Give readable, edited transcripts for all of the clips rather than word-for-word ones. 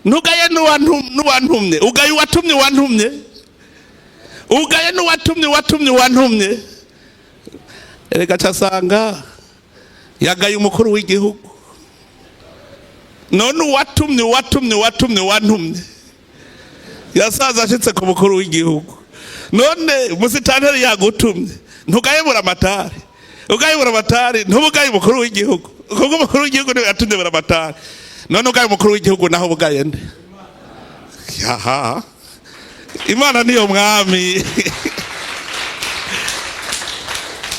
ntugaye n'uwantumye, ugaye uwatumye wantumye, ugaye n'uwatumye wantumye. Erega casanga yagaye umukuru w'igihugu, none uwatumye wantumye yasaza ashitse ku mukuru w'igihugu. None musitanteri yagutumye, ntugaye buramatari, ugaye buramatari ntubugaye umukuru w'igihugu, kuko umukuru w'igihugu niwe yatumye buramatari. None ugaye umukuru w'igihugu naho ubugaye nde? Yaha, Imana niyo mwami.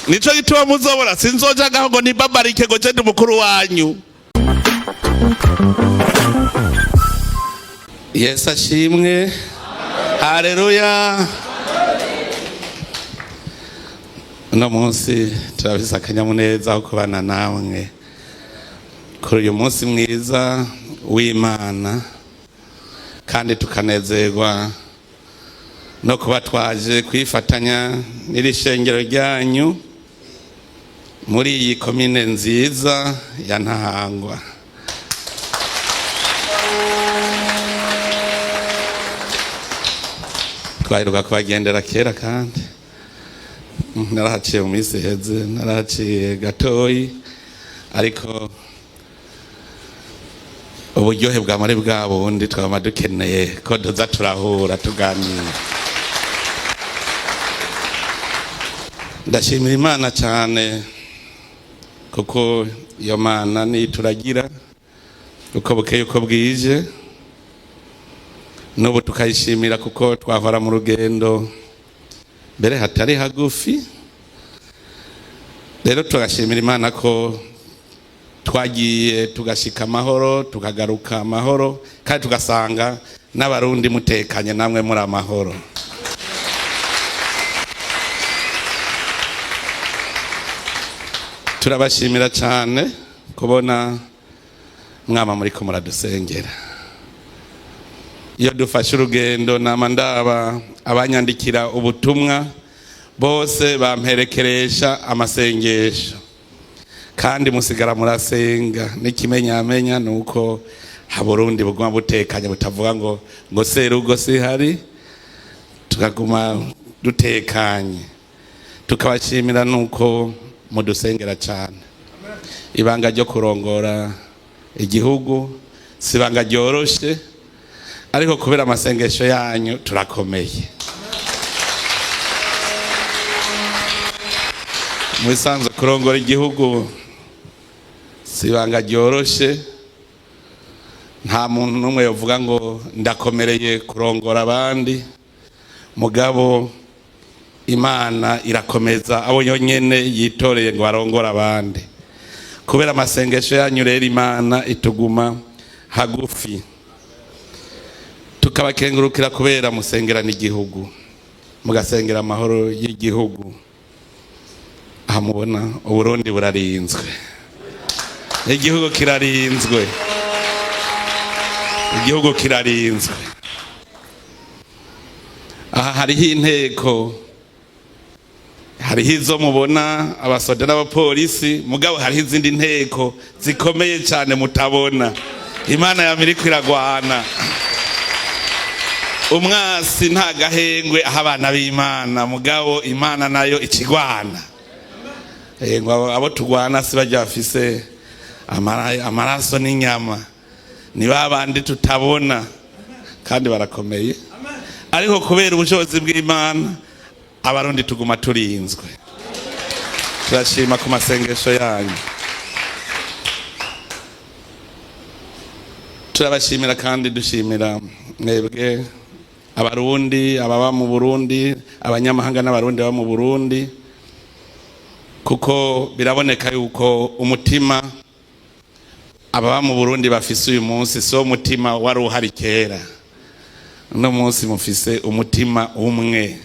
Nico gituma muzobora sinzoja ngaho ngo nibabarike ngo je ndi mukuru wanyu. Yesu ashimwe. Haleluya. Uno munsi turabisa akanyamuneza ho kubana namwe kuri uyu munsi mwiza w'Imana, kandi tukanezerwa no kuba twaje kwifatanya n'iri shengero ryanyu muri iyi komine nziza ya Ntahangwa. Twaheruka kubagendera kera, kandi narahaciye mu minsi iheze, narahaciye gatoyi, ariko uburyohe bwa muri bwa bundi twaba dukeneye ko tuza turahura tuganira. Ndashimira Imana cyane, kuko iyo Mana niyo turagira uko bukeye uko bwije, n'ubu tukayishimira kuko twahora mu rugendo mbere hatari hagufi. Rero tugashimira Imana ko twagiye tugashika amahoro, tukagaruka amahoro, kandi tugasanga n'abarundi mutekanye namwe muri amahoro. Turabashimira cyane kubona mwama muri ko muradusengera. Iyo dufashe urugendo nama ndaba abanyandikira ubutumwa bose bamperekeresha amasengesho, kandi musigara murasenga. N'ikimenyamenya nuko haburundi buguma butekanye, butavuga ngo serugo sihari, tukaguma dutekanye. Tukabashimira nuko mudusengera cyane. Ibanga ryo kurongora igihugu sibanga ryoroshe, ariko kubera amasengesho yanyu turakomeye. Mwisanze kurongora igihugu sibanga ryoroshe. Nta muntu n'umwe yovuga ngo ndakomereye kurongora abandi, mugabo Imana irakomeza abo yonyene yitoreye ngo arongora abandi. Kubera amasengesho yanyu rero Imana ituguma hagufi. Tukabakengurukira kubera musengera n'igihugu, mugasengera amahoro y'igihugu. Hamubona Uburundi burarinzwe, igihugu kirarinzwe, igihugu kirarinzwe. Aha hariho inteko, hariho izo mubona abasoda n'abapolisi, mugabo hariho izindi nteko zikomeye cyane mutabona. Imana yamiriko iragwana. Umwasi nta gahengwe aho abana b'Imana, mugabo Imana nayo ikigwana. Abo tugwana si bajya bafise amaraso n'inyama, ni babandi tutabona, kandi barakomeye. Ariko kubera ubushobozi bw'Imana abarundi tuguma turinzwe. Turashima ku masengesho yanyu. Turabashimira kandi dushimira mwebwe abarundi, ababa mu Burundi, abanyamahanga n'abarundi baba mu Burundi, kuko biraboneka yuko umutima ababa mu Burundi bafise uyu munsi so umutima wari uhari kera. Uno munsi mufise umutima umwe.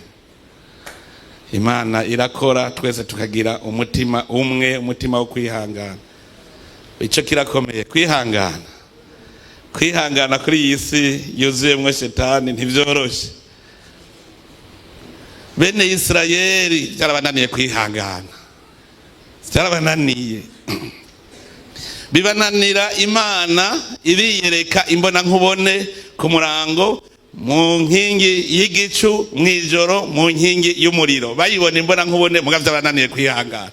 Imana irakora twese tukagira umutima umwe, umutima wo kwihangana. Ico kirakomeye, kwihangana. Kwihangana kuri iyi si yuzuyemwe shetani ntivyoroshe. Bene Israeli byarabananiye kwihangana, byarabananiye. bibananira imana iriyereka imbona nkubone ku murango, mu nkingi y'igicu, mw'ijoro mu nkingi y'umuriro. Bayibona imbona nkubone mugavya bananiye kwihangana,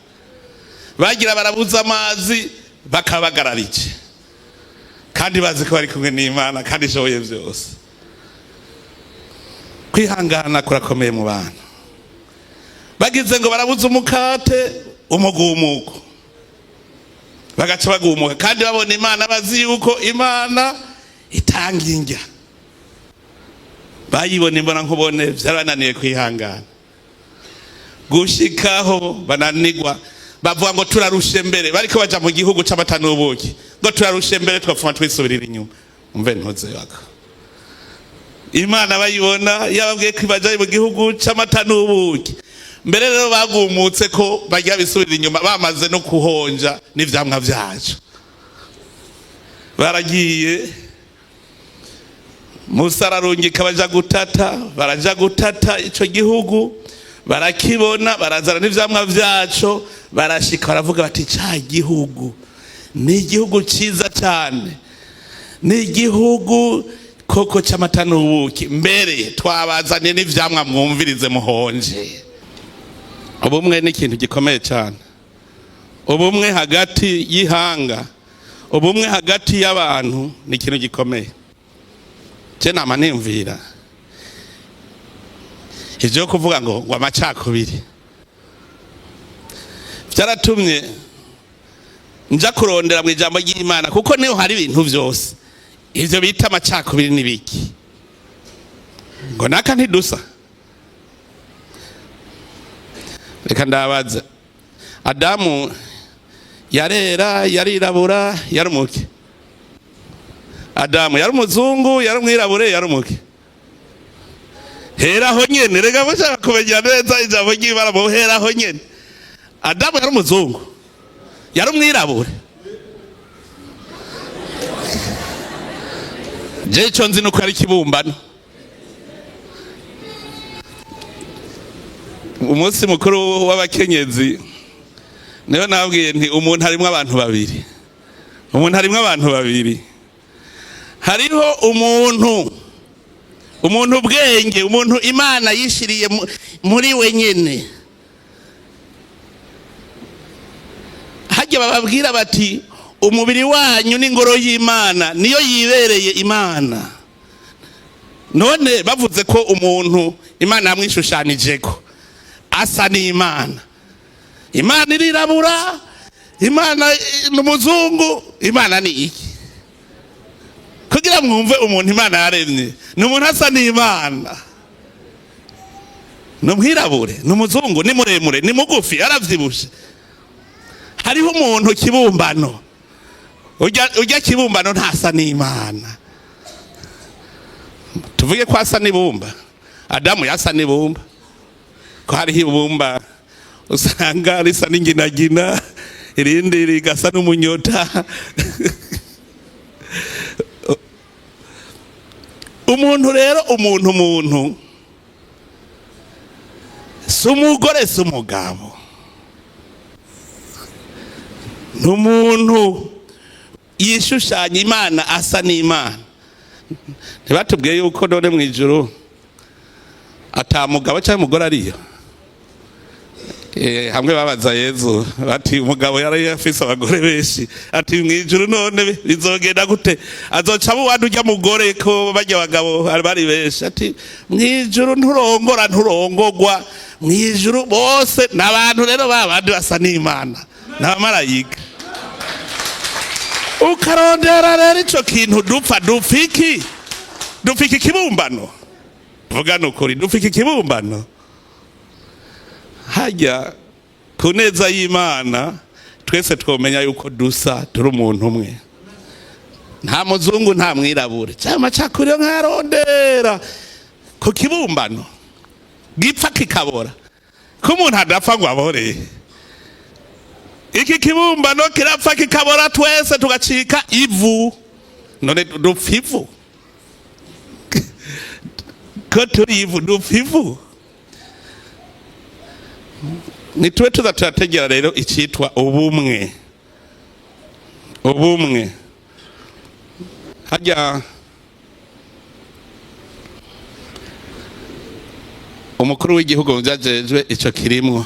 bagira barabuza amazi bakabagararije, kandi bazi ko bari kumwe n'Imana kandi ishoboye byose. Kwihangana kurakomeye mu bantu. Bagize ngo barabuza umukate, umugumuko, bagaca bagumuka, kandi babona Imana, bazi yuko Imana itanga indya. Bayibona imbona nkubone byarananiye kwihangana, gushikaho bananigwa, bavuga ngo turarushe mbere. Bariko baja mu gihugu c'amata n'ubuki, ngo turarushe mbere twapfuma twisubirira inyuma. Umve ntuze yako Imana bayibona yababwiye ko bajaye mu gihugu c'amata n'ubuki. Mbere rero bagumutse ko bajya bisubirira inyuma, bamaze no kuhonja n'ivyamwa vyacu. Baragiye Musa ararungika baja gutata, baraja gutata ico gihugu, barakibona, barazana n'ivyamwa vyaco, barashika baravuga bati ca gihugu ni igihugu ciza cyane, ni igihugu koko c'amata n'ubuki, mbere twabazanye n'ivyamwa mwumvirize muhonje. Ubumwe ni ikintu gikomeye cyane. Ubumwe hagati y'ihanga, ubumwe hagati y'abantu ni ikintu gikomeye. Je nama nimvira ivyo kuvuga ngo amacakubiri byaratumye nja kurondera mu ijambo ry'Imana, kuko niho hari ibintu byose. Ivyo bita amacakubiri nibiki? Ngo naka ntidusa. Reka ndabaza, Adamu yarera, yarirabura, yarumuke? Adamu yari umuzungu, yari umwirabure, yari umuke? Heraho nyene, rega mushaka kumenya neza ijambo ry'Imana mu heraho nyene. Adamu yari umuzungu, yari umwirabure? Je ico nzi nuko ari kibumbano. Umunsi mukuru w'abakenyezi niyo nabwiye nti umuntu harimwo abantu babiri. Umuntu harimwo abantu babiri. Hariho umuntu ubwenge, umuntu Imana yishiriye muri we nyene. Hajya bababwira bati umubiri wanyu n'ingoro y'Imana, niyo yibereye Imana. None bavuze ko umuntu Imana yamwishushanijeko asa n'Imana. Imana irirabura, Imana n'umuzungu, Imana ni iki? Kugira mwumve umuntu Imana yaremye, ni umuntu asa n'Imana. Ni umwirabure, ni umuzungu, ni muremure, ni mugufi, aravyibushe. Hariho umuntu kibumbano, ujya kibumbano ntasa n'Imana. Tuvuge ko asa n'ibumba. Adamu yasa n'ibumba, ko hariho ibumba usanga risa n'inginagina, irindi rigasa n'umunyota. Umuntu rero, umuntu si umugore, si umugabo, n'umuntu yishushanya Imana, asa n'Imana. Ntibatubwiye yuko none mu ijuru ata mugabo cyangwa umugore ariyo? Hamwe babaza Yezu bati umugabo yari afise abagore benshi, ati mu ijuru none bizogenda gute? Azoca buwandi ujya mugore ko bajya abagabo bari benshi? Ati mu ijuru nturongora, nturongogwa, mu ijuru bose n'abantu. Rero babandi basa n'Imana, n'abamarayika. Ukarondera rero ico kintu dupfiki kibumbano. Vuga nukuri, dupfiki kibumbano. Hajya ku neza y'Imana twese twomenya yuko dusa, turi umuntu umwe. Nta muzungu, nta mwirabure, cyama cakuriyo nkarondera ku kibumbano gipfa kikabora, ko umuntu adapfa ngo abore. Iki kibumbano kirapfa kikabora, twese tugacika ivu. None dupfa ivu? Ko turi ivu, dupfa ivu? Nituwe tuza turategera rero icitwa ubumwe. ubumwe. Hajya umukuru w'igihugu mujajejwe ico kirimwo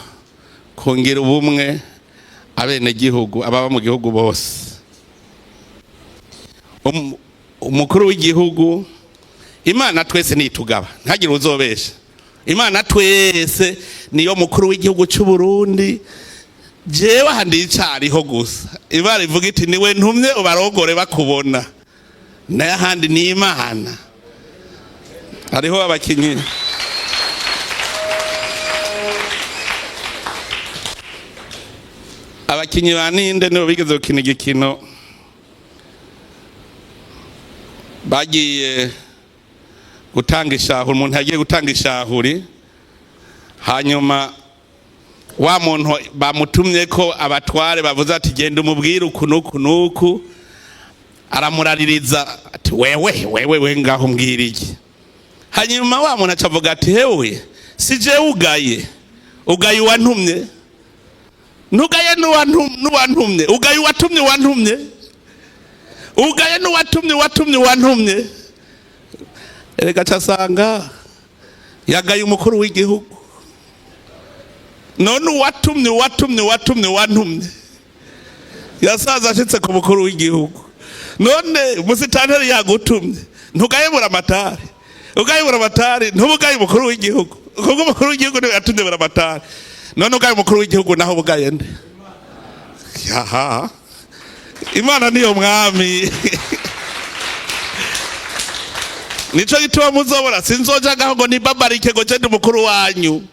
kungira ubumwe abene gihugu ababa mu gihugu bose. Umukuru w'igihugu, imana twese nitugaba ntagire uzobesha, imana twese niyo mukuru w'igihugu cy'u Burundi. Jewe handi icariho gusa imana ivuga iti niwe ntumye ubarongore bakubona, naye handi ni imana. Hariho abakinyi ba ninde nibo bigeze gukina igikino, bagiye gutanga ishahuri, umuntu yagiye gutanga ishahuri, hanyuma wa muntu bamutumye ko abatware bavuze ati genda umubwire uku nuku nuku, aramuraririza ati wewe ngaho mbwira iki. Hanyuma wa muntu acavuga ati hewe sije ugaye wantumye, ntugaye n'uwantumye, ugaye watumye wantumye, ugaye n'uwatumye wantumye. Erega casanga yagaye umukuru w'igihugu, none uwatumye wantumye yasaza ashitse ku mukuru w'igihugu. None umusitanteri yagutumye ntugayebura amatari, ugayebura amatari ntubugaye umukuru w'igihugu, kuko umukuru w'igihugu niwe yatumye bura amatari. None ugaye umukuru w'igihugu naho bugaye nde? Yaha, imana niyo mwami. Nico gituma muzobora sinzoja ngaho ngo nibabarike ngo je ndi mukuru wanyu.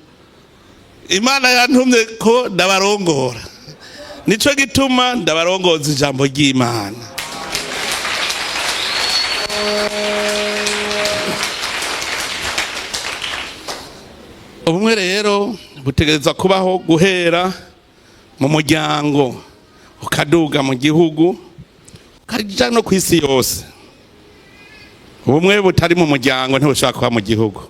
Imana yantumye ko ndabarongora, nico gituma ndabarongoza ijambo ry'Imana. Ubumwe rero butegereza kubaho guhera mu muryango ukaduga mu gihugu ukaja no kw'isi yose. Ubumwe butari mu muryango ntibushobora kuba mu gihugu.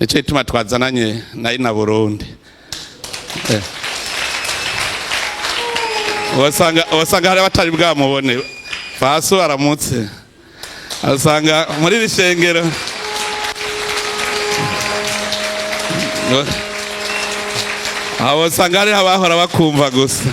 Nico gituma twazananye na Burundi. Wasanga hari abatari bwamubone. Faso aramutse. Asanga muri rishengero. Wasanga hari abahora bakumva gusa.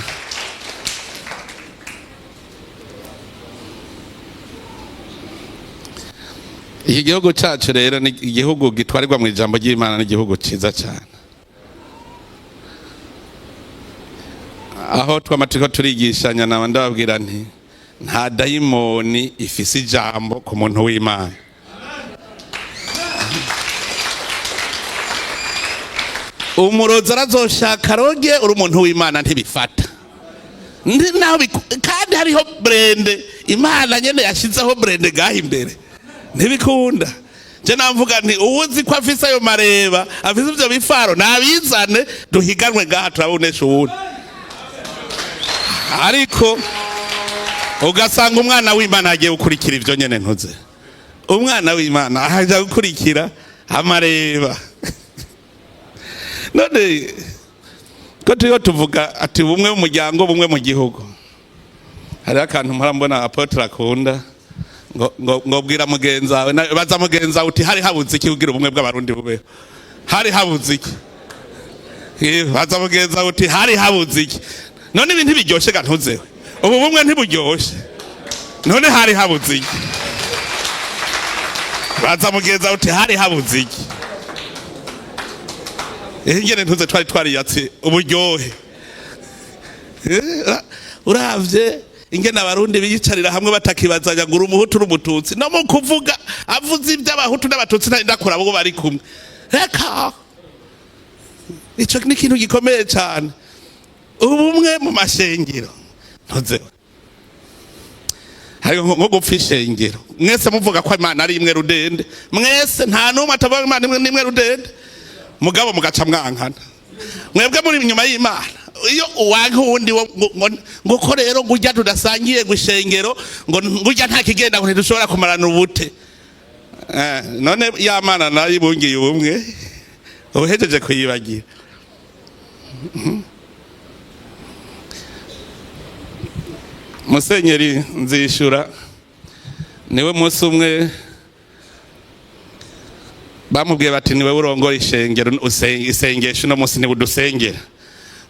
Iki gihugu cyacu rero ni igihugu gitwarirwa mu ijambo ry'Imana, ni igihugu cyiza cyane. Aho twamatsiko turigishanya na ndababwira nti nta dayimoni ifise ijambo ku muntu w'Imana. Umurozi arazoshaka roge uri umuntu w'Imana ntibifata. Kandi hariho brende Imana nyene yashizeho brende gaha imbere ntibikunda. Je namvuga nti uwuzi ko afise ayo mareba afise ivyo bifaro nabizane duhiganwe ngaha turabonesha uwundi. Ariko ugasanga umwana w'Imana agiye gukurikira ivyo nyene ntuze. Umwana w'Imana ahaja gukurikira amareba. None ko turiho tuvuga ati bumwe mu muryango bumwe mu gihugu. Hari akantu murambona apotre akunda ngo bwira mugenza wawe, baza mugenza uti hari habuze iki kugira ubumwe bw'abarundi bube. Hari habuze iki? Baza mugenza uti hari habuze iki? None ibintu biryoshe gantuzewe. Ubu bumwe ntiburyoshe. None hari habuze iki? Baza mugenza uti hari habuze iki? Ingene ntuze twariyatse uburyohe. Uravye ingene abarundi biyicarira hamwe batakibazanya ngo umuhutu n'umututsi, no mu kuvuga avuze iby'abahutu n'abatutsi ndakora abo bari kumwe. Reka ico ni ikintu gikomeye cyane. Ubumwe mu mashengero ntuze hari nko gupfa ishengero, mwese muvuga ko Imana ari imwe rudende, mwese nta numwe atavuga Imana imwe rudende, mugabo mugaca mwankana. Mwebwe muri inyuma y'Imana, iyo uwanka uwundi ngo ko rero ngujya tudasangiye gushengero ngo ngujya nta kigenda ngo ntidushobora kumarana ubute. None ya Mana nayo ibungiye ubumwe uhejeje kuyibagira. Musenyeri Nzishura niwe munsi umwe bamubwiye bati niwe urongora ishengero isengesho no munsi niwe udusengera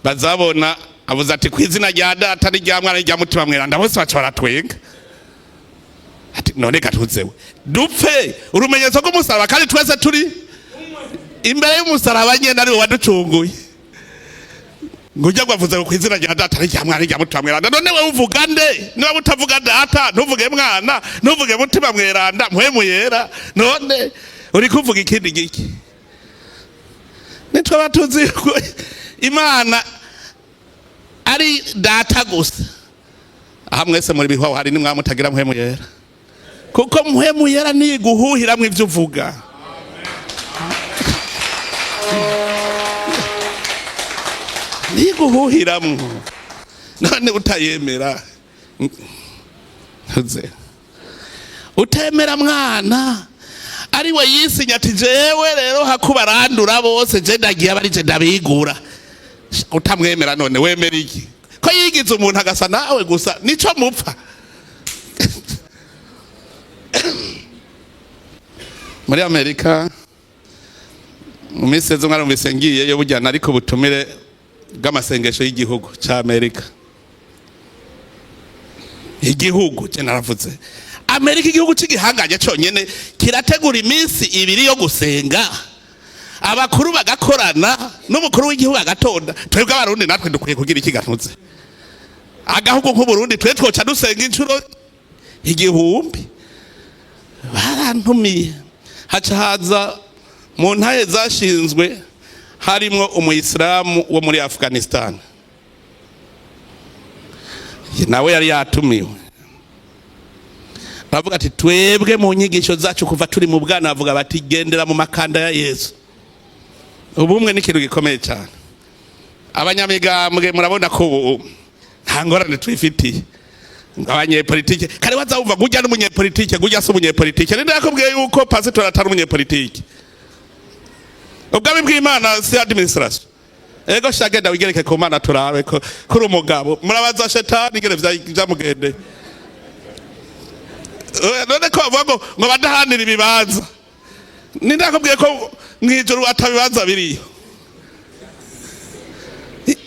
bazabona avuze ati kwizina rya data n'irya mwana n'irya mutima mweranda bose baca baratwenga ati none gatuzewe dupfe urumenyetso rw'umusaraba kandi twese turi imbere y'umusaraba nyene ari waducunguye ngujya gwavuze ko kwizina rya data n'irya mwana n'irya mutima mweranda none we uvuga nde niba utavuga data ntuvuge mwana ntuvuge mutima mweranda mpwemu yera none uri kuvuga ikindi giki nitwe batuzi ko imana ari data gusa aha mwese muri biho hari nimwe mutagira mpwemu yera kuko mpwemu yera ni guhuhiramwe ivyo uvuga ni guhuhiramwe none utayemera utemera mwana ari we yisinya ati jewe rero hakubarandura bose je ndagiye abari je ndabigura utamwemera none wemera iki ko yigize umuntu agasa nawe gusa nico mupfa muri Amerika mu minsi ejo mwarumvise ngiyeyo bujyana ariko butumire bw'amasengesho y'igihugu ca Amerika igihugu je naravuze Amerika igihugu c'igihanganye cyonyene kirategura iminsi ibiri yo gusenga abakuru bagakorana n'umukuru w'igihugu agatonda twebwe abarundi natwe dukwiye kugira ikigantuze agahugu nk'uburundi twe twoca dusenga inshuro igihumbi barantumiye haca haza mu ntaye zashinzwe harimwo umuyisilamu wo muri Afghanistan nawe yari yatumiwe bavuga ati twebwe mu nyigisho zacu kuva turi mu bwana bavuga bati gendera mu makanda ya Yesu ubumwe n'ikintu gikomeye cyane abanyamigambwe murabona ko nta ngorane twifitiye abanyepolitike kare bazawumva gujya n'umunyepolitike gujya se umunyepolitike ninde yakubwiye yuko pastor atari umunyepolitike ubwabi bw'Imana si administration ego shagenda wigereke ku Mana turabe ko kuri umugabo murabaza shetani ngere byamugende none ko bavuga ngo badahanira ibibanza ninde yakubwiye ko mwijuru atabibanza biriyo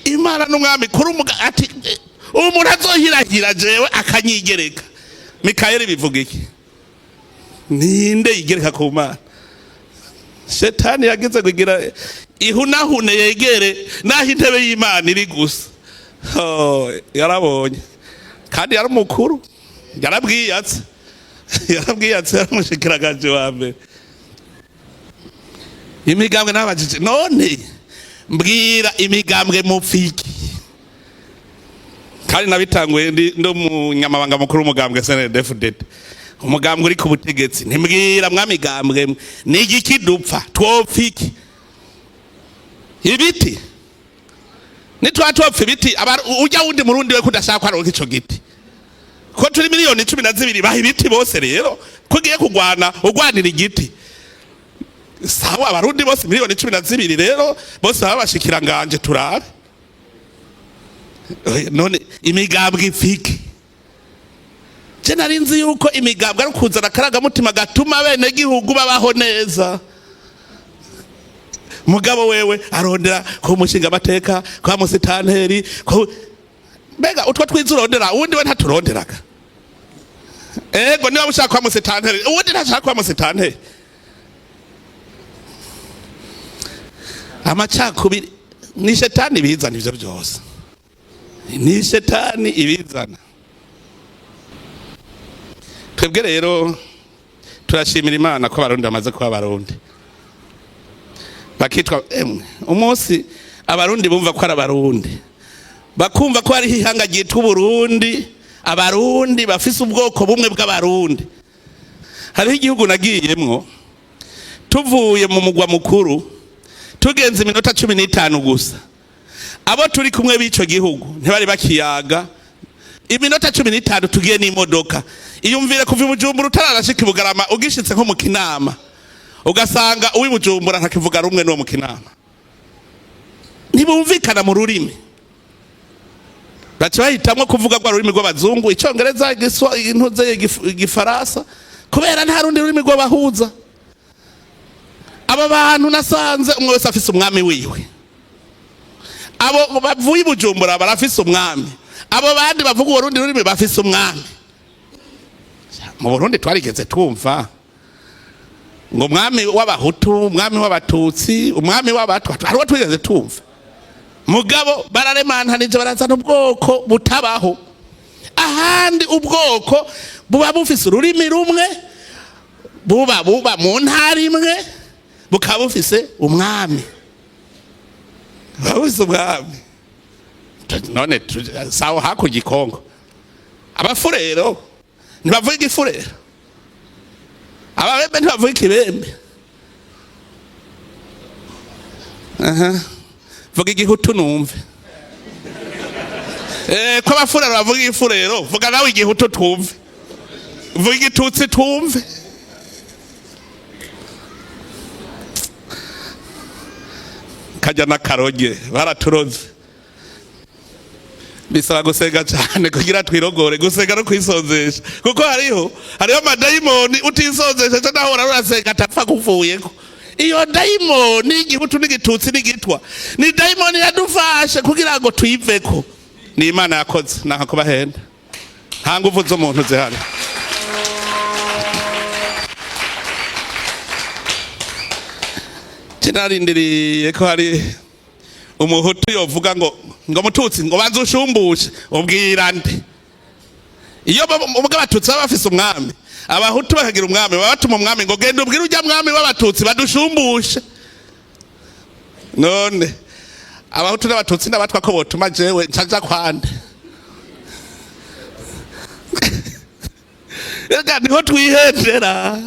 Imana n'umwami kuri ati umuntu azohirahira jewe akanyigereka Mikayeli bivuga iki ninde yigereka ku Mana shetani yagize kugira ihunahune yegere naho intebe y'Imana iri gusa yarabonye kandi yari mukuru yarabwiyatse yaramushikiragaje wa mbere imigambwe n'abajije none mbwira imigambwe mupfiki kandi nabitanguye ndo mu nyamabanga mukuru umugambwe SNDFDD umugambwe uri ku butegetsi ntimbwira mwamigambwe ni igiki dupfa twopfiki ibiti nitwatopfa ibiti ujya wundi murundi we kudashaka kwaronka ico giti ko turi miliyoni 12 baha ibiti bose rero kugiye kugwana ugwanira igiti sawa abarundi bose miliyoni 12 rero bose babashikira nganje turabe none imigambwe ifiki je narinzi yuko imigambwe ari kuzana karaga mutima gatuma bene gihugu babaho neza mugabo wewe arondera ko mushinga amateka kwa musitanteri ko mbega utwo twizurondera uwundi we ntaturonderaga ego niba ushaka kwa musitanteri uwundi ntashaka kwa musitanteri amacakubiri ni shetani bizana ivyo byose ni shetani ibizana twebwe rero turashimira Imana ko abarundi bamaze kuba abarundi bakitwa umunsi abarundi bumva ko ari abarundi bakumva ko ari ihanga ryitwa Burundi abarundi bafise ubwoko bumwe bw'abarundi hariho igihugu nagiyemwo tuvuye mu mugwa mukuru tugenze iminota 15 gusa abo turi kumwe b'ico gihugu ntibari bakiyaga iminota 15 tugiye n'imodoka iyumvire kuva i Bujumbura utararashika i Bugarama ugishitse nko mu Kinama ugasanga uwi Bujumbura ntakivuga rumwe no mu Kinama ntibumvikana mu rurimi baca bahitamwo kuvuga rwa rurimi rw'abazungu, icongereza, intuze, igifaransa, kubera nta rundi rurimi rw'abahuza. Aba bantu nasanze umwe wese afise umwami wiwe. Abo bavuye Bujumbura barafise umwami, abo bandi bavuga urundi rurimi bafise umwami. Mu Burundi twarigeze twumva ngo umwami w'abahutu, umwami w'abatutsi, umwami w'abatwa, hariho twigeze twumva. Mugabo bararemantanije barazana ubwoko butabaho. Ahandi ubwoko buba bufise ururimi rumwe, buba mu ntara imwe, bukaba bufise umwami. Bufise umwami. None sawa hakurya Kongo. Abafurero ntibavuga igifurero. Ababembe ntibavuga ikibembe. Vuga igihutu numve. Ko abafurero bavuga igifurero, vuga nawe igihutu twumve. Vuga igitutsi twumve. Kajya na karoge baraturoze. Bisaba gusenga cyane kugira twirogore, gusenga no kwisozesha, kuko hariho amadayimoni utisozesha cyo naho urasenga atapfa kuvuyeko. Iyo dayimoni igihutu n'igitutsi n'igitwa ni dayimoni yadufashe kugira ngo tuyiveko. Ni Imana yakoze, naka kubahenda nta nguvu z'umuntu zihari. Kinarindiriye ko hari umuhutu yovuga ngo mututsi ngo banze ushumbushe, ubwira nde? Iyo ubwo abatutsi baba bafise umwami, abahutu bakagira umwami, babatuma umwami ngo genda ubwira ujya mwami w'abatutsi badushumbushe. None abahutu n'abatutsi n'abatwa ko botuma jewe ncaja kwande? Ega niho twihendera.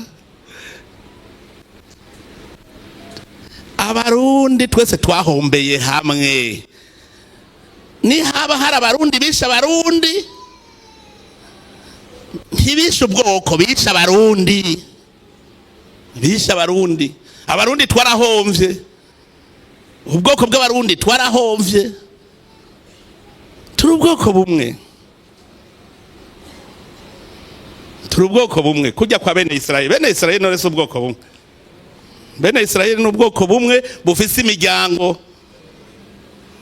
Abarundi twese twahombeye hamwe. Ni haba hari abarundi bisha abarundi, ntibisha ubwoko, bisha abarundi. Bisha abarundi. Abarundi twarahomvye. Ubwoko bw'abarundi twarahomvye. Turi ubwoko bumwe. Turi ubwoko bumwe. Kujya kwa bene Israeli. Bene Israeli none se ubwoko bumwe. Bene Israeli n'ubwoko bumwe bufise imiryango.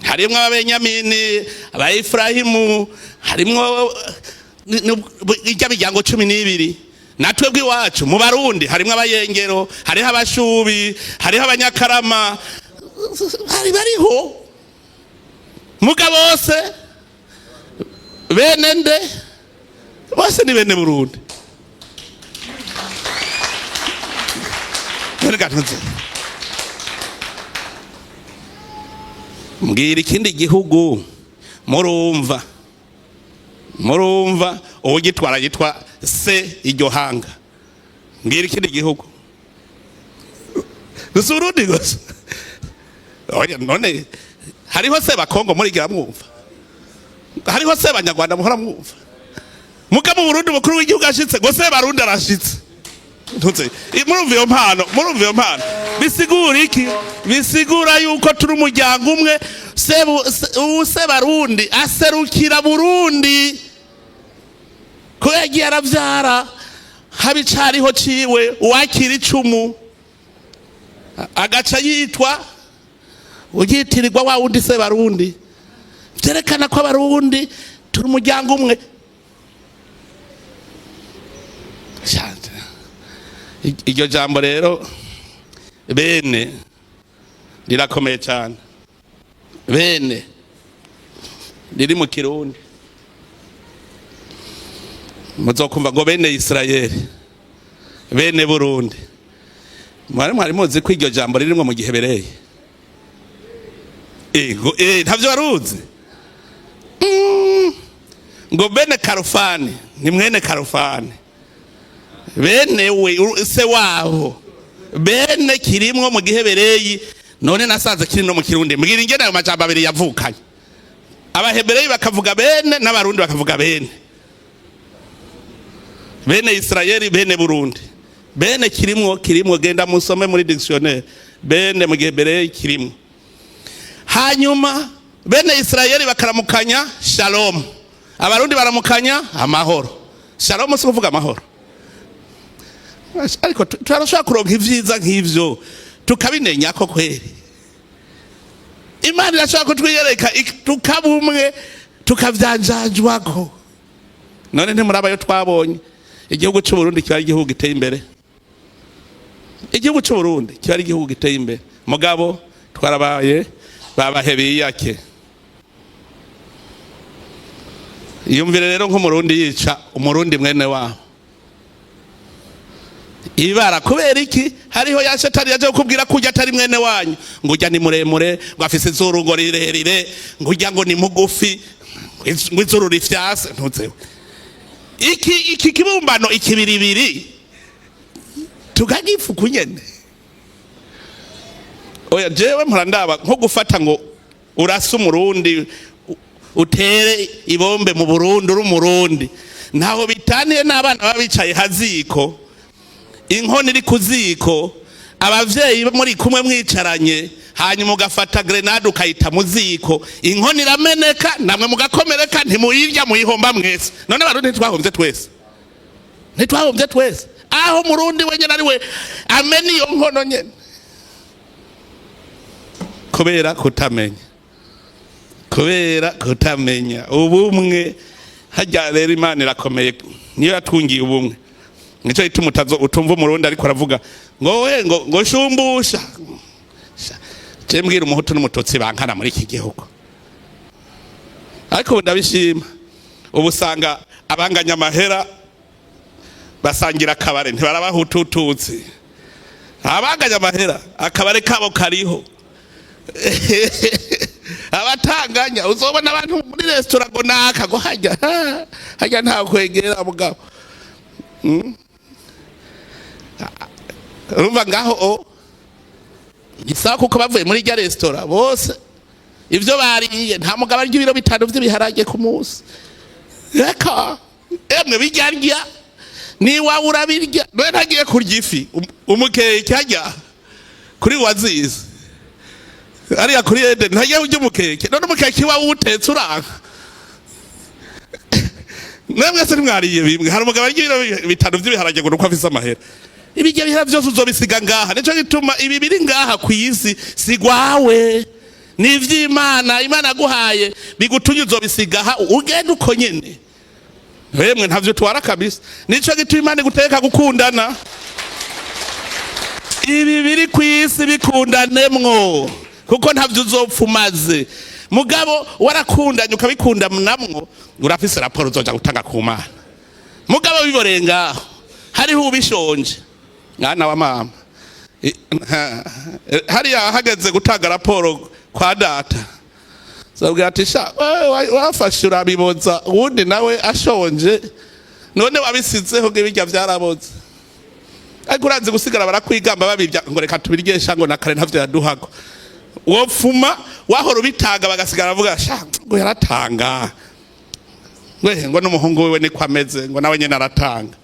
Harimwo ababenyamini, abayefurayimu, harimwo ijya miryango 12. Natwe bw'iwacu mu Barundi harimwo abayengero, hariho abashubi, hariho abanyakarama, bariho. Muga bose bene nde? Bose ni bene Burundi. Mbwira ikindi gihugu murumva ugitwara yitwa se iryo hanga. Mbwira ikindi gihugu. Gusa Burundi gusa. Oya none hariho se bakongo muri gira mwumva. Hariho se abanyarwanda muhora mwumva. Muga mu Burundi mukuru w'igihugu ashitse ngo se Barundi arashitse. Ntuze murumva iyo mpano bisigura iki? Bisigura yuko turi umuryango umwe. Se Barundi aserukira Burundi ko yagiye aravyara habicariho ciwe uwakira icumu agaca yitwa ugitirirwa wa wundi se Barundi. Byerekana ko Abarundi turi umuryango umwe. Iryo jambo rero bene rirakomeye cyane. Bene riri mu Kirundi. Muzokumva ngo bene Israeli, bene Burundi. Mwari muzi ko iryo jambo ririmo mu Gihebereye? Ntavyo waruzi? Ngo bene Karufani ni mwene Karufani. Bene we se wabo. Bene kirimwo mu Gihebereye, none nasaze kiri no mu Kirundi. Mbwira ingene ayo majambo abiri yavukanye. Abahebereye bakavuga bene n'abarundi bakavuga bene. Bene Israeli, bene Burundi. Bene kirimwo genda musome muri dictionnaire. Bene mu Gihebereye kirimwo. Hanyuma bene Israeli bakaramukanya shalom, abarundi baramukanya amahoro. Shalom si kuvuga amahoro, ariko turashobora kuronka ivyiza nk'ivyo tukabinenya ko kweri Imana irashobora kutwiyereka tukabumwe tukavyanjajwako. None ntimurabayo twabonye igihugu cy'u Burundi kiba igihugu giteye imbere, igihugu cy'u Burundi kiba ari igihugu giteye imbere, mugabo twarabaye babahebeye yake. Iyumvire rero nk'umurundi yica umurundi mwene wabo ibara kubera iki? Hariho ya shetani yaje kukubwira kujya atari mwene wanyu, ngo ujya ni muremure, ngo afise izuru ngo rirerire, ngo ujya ngo ni mugufi, ngo izuru rifyase. Ntuzewe iki kibumbano ikibiribiri tukagifu kunyene. Oya jewe mpurandaba nko gufata ngo urasa umurundi utere ibombe mu Burundi uri umurundi, ntaho bitaniye n'abana babicaye haziko, inkono iri kuziko, abavyeyi muri kumwe mwicaranye, hanyuma ugafata grenade ukayita mu ziko, inkono irameneka, namwe mugakomereka, ntimuyirya muyihomba mwese. None abarundi ntitwahombye twese, ntitwahombye twese, aho murundi wenyene ari we amena iyo nkono nyene kubera kutamenya, kubera kutamenya ubumwe. Hajya rero Imana irakomeye, niyo yatungiye ubumwe. Nico gituma utumva umurundi ariko aravuga ngo we ngo shumbusha. Je mbwira umuhutu n'umututsi bankana muri iki gihugu, ariko ndabishima ubu usanga abanganya amahera basangira akabare ntibarabahutututsi, abanganya amahera akabare kabo kariho. Abatanganya uzobona abantu muri restaurant ngo naka ngo hajya nta kwegera mugabo. Urumva ngaho gisaba kuko bavuye muri rya restaurant bose ivyo bariye nta mugabo arya ibiro 5 vy'ibiharage ku munsi. Reka emwe bijya ni wa urabirya, none ntagiye kurya ifi umukeye cyajya kuri wazize ariya kuri Eden ntagiye urya umukeke, none umukeke wa utetse uranka. Nemwe se mwariye bimwe, hari umugabo arya ibiro 5 vy'ibiharage ngo nuko afise amahera. Ibijya bihera byose uzobisiga ngaha, nico gituma ibi biri ngaha ku isi sigwawe ni ivy'Imana. Imana guhaye bigutunye uzobisiga ha ugenda uko nyene, wemwe ntavyo twara kabisa. Nico gituma Imana guteka gukundana, ibi biri ku isi bikundanemwo kuko ntavyo uzopfumaze. Mugabo warakundanye ukabikunda namwo urafise raporo uzoja gutanga ku Mana. Mugabo biborenga hariho ubishonje mwana wa mama, hariya hageze gutanga raporo kwa data, zabwira ati sha wafashe urabiboza uwundi nawe ashonje, none wabisizeho ngibijya vyaraboze. Ariko urazi gusigara barakwigamba babibya ngo reka tubiryesha ngo nakare ntavyo yaduhago. Wopfuma wahora ubitanga bagasigara bavuga sha ngo yaratanga, ngo n'umuhungu wewe ni kwameze ngo nawe nyene aratanga.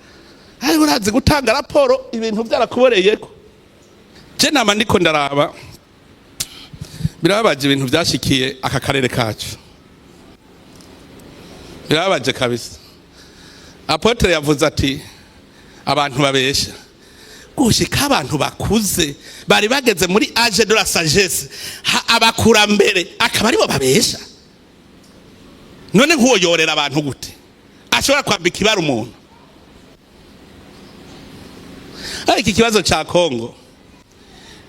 Ari urazi gutanga raporo ibintu byarakuboreyeko. Je nama ndiko ndaraba birababaje ibintu byashikiye aka karere kacu, birababaje kabisa. Apotre yavuze ati abantu babesha, gushika abantu bakuze bari bageze muri age de la sagesse, abakura mbere akaba aribo babesha. None nkuwo yorera abantu gute ashobora kwambika ibara umuntu? Iki kibazo cha Kongo,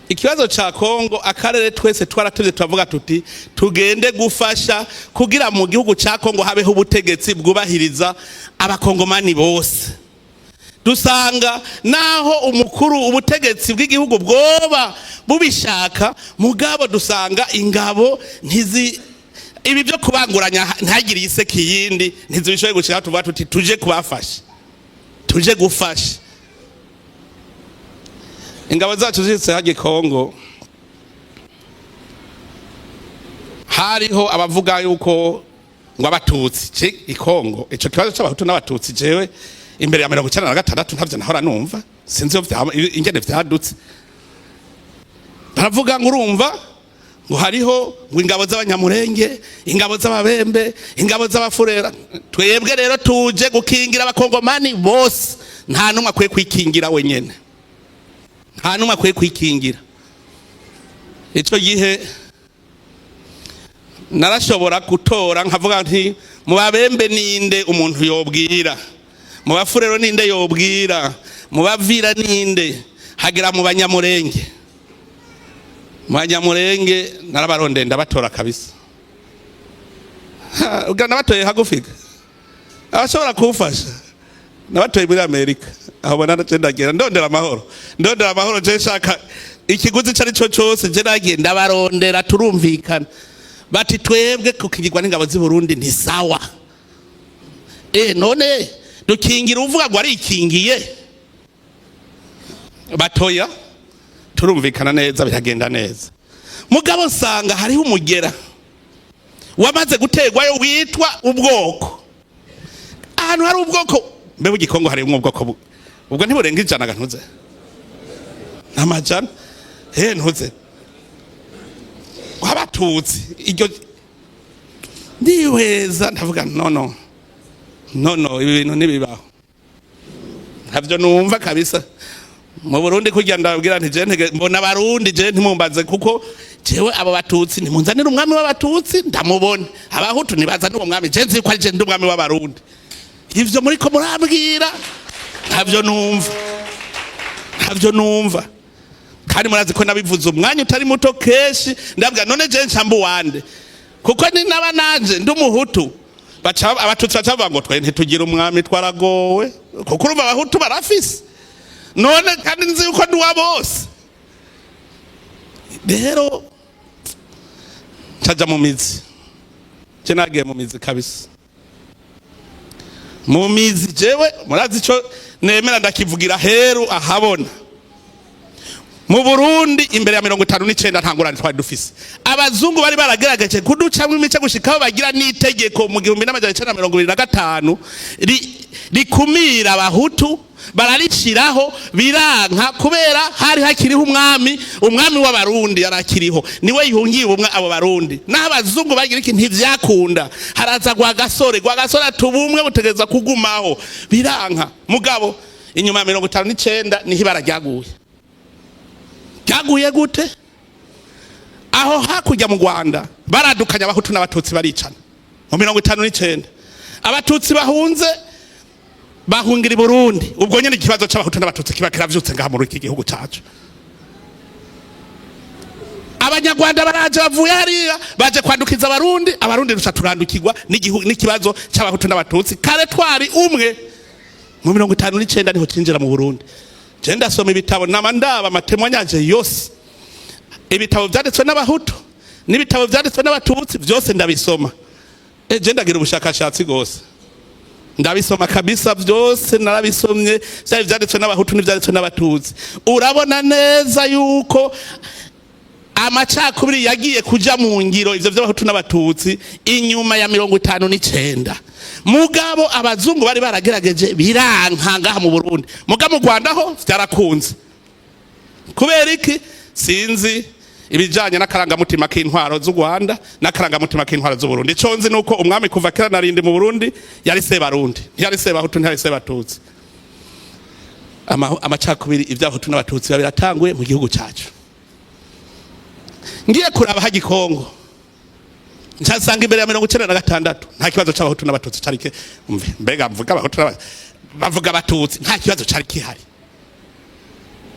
ikibazo cha Kongo akarere twese twaratuje turavuga tuti tugende gufasha kugira mu gihugu cha Kongo habeho ubutegetsi bwubahiriza abakongomani bose. Dusanga naho umukuru ubutegetsi bw'igihugu bwoba bubishaka, mugabo dusanga ingabo ntizi ibi byo kubanguranya ntagiri iseki yindi ntizibishoye gushika tuvuga tuti tuje kubafasha, tuje gufasha. Ingabo zacu zitse haje Kongo, hariho abavuga yuko ngo abatutsi ikongo, ico kibazo cy'abahutu n'abatutsi jewe imbere ya 1996 ntavyo nahora numva, sinzi ingene vyadutse. Baravuga ngo urumva ngo hariho ngo ingabo z'abanyamurenge, ingabo z'ababembe, ingabo z'abafurera. Twebwe rero tuje gukingira abakongomani bose, nta numwe akwiye kwikingira wenyene, nta numwe akwiye kwikingira. Ico gihe narashobora gutora nkavuga nti mu babembe ninde umuntu yobwira, mu bafurero ninde yobwira, mu bavira ninde, hagera mu banyamurenge. Mu banyamurenge narabarondeye ndabatora kabisa. Ugana batoye hagufiga abashobora kufasha, nabatoye muri Amerika aho bona ndagenda ndondera amahoro je shaka ikiguzi cari cyo cyose je nagenda barondera turumvikana bati twebwe kukigirwa n'ingabo z'i Burundi ni sawa. None dukingira uvuga ngo ari ikingiye, batoya turumvikana neza biragenda neza. Mugabo nsanga hariho umugera wamaze gutegwayo witwa ubwoko. Ahantu hari ubwoko mbe mu Gikongo hari ubwoko ubwo ntiburenga 100 gantuze amajana ntuze wabatutsi iryo ndiweza ndavuga no ibi bintu nibibaho ntavyo numva kabisa. Mu Burundi kujya ndabwira nti je mbona abarundi je ntimumbaze kuko jewe abo batutsi ntimunzanira umwami w'abatutsi ndamubona, abahutu nibaza n'uwo mwami je nzi ko ari je ndi umwami w'abarundi. Ivyo muri ko murambwira ntavyo numva kandi murazi ko nabivuze umwanya utari muto keshi ndabwira none je ncambu wande kuko ni naba nanje ndi umuhutu baca abatutsi bacavuga ngo twe ntitugira umwami twaragowe kuko urumva abahutu barafise none kandi nzi uko ndi wa bose. Rero caja mu mizi, je nagiye mu mizi kabisa, mu mizi jewe murazi ico nemera ndakivugira heru ahabona. Mu Burundi imbere ya 59 ntangurane twari dufise abazungu bari baragerageje kuducamwe imice gushikaho bagira n'itegeko mu 1925 rikumira abahutu bararishiraho biranka kubera hari hakiriho umwami w'abarundi yarakiriho niwe yungiye ubumwe abo barundi n'abazungu bagira iki ntivyakunda haraza gwa gasore tubumwe butegeza kugumaho biranka. Mugabo inyuma ya 59 niho ibara ryaguye gute? Aho hakurya mu Rwanda baradukanya abahutu n'abatutsi baricana mu 59 abatutsi bahungira i Burundi. Ubwo nyene ikibazo c'abahutu n'abatutsi kiba kiravyutse ngaha muri iki gihugu cacu. Abanyarwanda baraje bavuye hariya baje kwandukiza abarundi rusha turandukirwa n'ikibazo c'abahutu n'abatutsi kare twari umwe. Mu 59 niho cinjira mu Burundi. Je ndasoma ibitabo namandaba amatemwanyaje yose, ibitabo vyanditswe n'abahutu n'ibitabo vyanditswe n'abatutsi vyose ndabisoma. Je ndagira ubushakashatsi gose ndabisoma kabisa, vyose narabisomye, vyari vyanditswe n'abahutu n'ivyanditswe n'abatutsi. Urabona neza yuko amacakubiri yagiye kuja mu ngiro ivyo vy'abahutu n'abatutsi inyuma ya 59. Mugabo abazungu bari baragerageje biranka ngaha mu Burundi, mugabo mu Rwanda ho vyarakunze. Kubera iki sinzi ibijanye n'akarangamutima k'intwaro z'u Rwanda n'akarangamutima k'intwaro z'u Burundi. Ico nzi nuko umwami kuva kera narindi mu Burundi yari Sebarundi, ntiyari Sebahutu, ntiyari Sebatutsi. Amacakubiri ivy'abahutu n'abatutsi biratanguye mu gihugu cacu. Ngiye kuraba ha Gikongo nsanga imbere ya 1996 nta kibazo c'abahutu n'abatutsi carike. Mbega mvuga abahutu bavuga abatutsi nta kibazo cari kihari.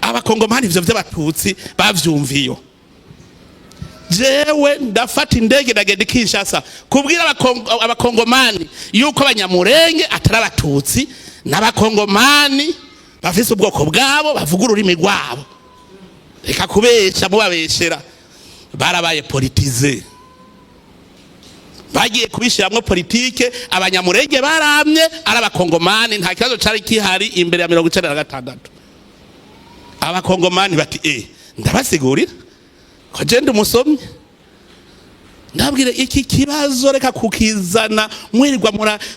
Abakongomani ivyo vy'abatutsi bavyumviyo. Jewe ndafata indege ndagenda Kinshasa kubwira abakongomani yuko abanyamurenge atari abatutsi n'abakongomani bafise ubwoko bwabo bavuga ururimi rwabo. Reka kubesha mubabeshera, barabaye politize, bagiye kubishiramwo politike. Abanyamurenge baramye ari abakongomani, nta kibazo cari kihari imbere ya 1996. Abakongomani bati ndabasigurira ko je ndi umusomyi, ndabwire iki kibazo reka kukizana mwirirwa